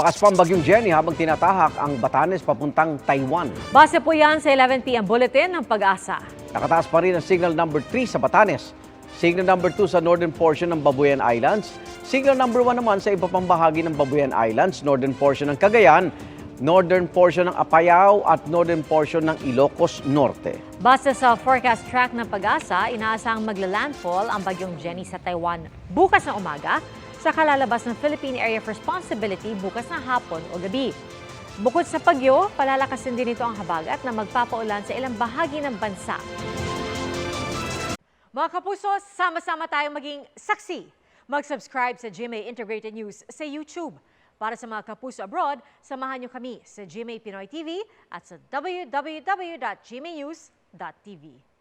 Lumakas pa ang bagyong Jenny habang tinatahak ang Batanes papuntang Taiwan. Base po yan sa 11 p.m. bulletin ng Pag-asa. Nakataas pa rin ang signal number 3 sa Batanes. Signal number 2 sa northern portion ng Babuyan Islands. Signal number 1 naman sa iba pang bahagi ng Babuyan Islands, northern portion ng Cagayan, northern portion ng Apayao at northern portion ng Ilocos Norte. Base sa forecast track ng Pag-asa, inaasahang magla-landfall ang bagyong Jenny sa Taiwan bukas na umaga sa kalalabas ng Philippine Area of Responsibility bukas na hapon o gabi. Bukod sa bagyo, palalakasin din ito ang habagat na magpapaulan sa ilang bahagi ng bansa. Mga kapuso, sama-sama tayong maging saksi. Mag-subscribe sa GMA Integrated News sa YouTube. Para sa mga kapuso abroad, samahan niyo kami sa GMA Pinoy TV at sa www.gmanews.tv.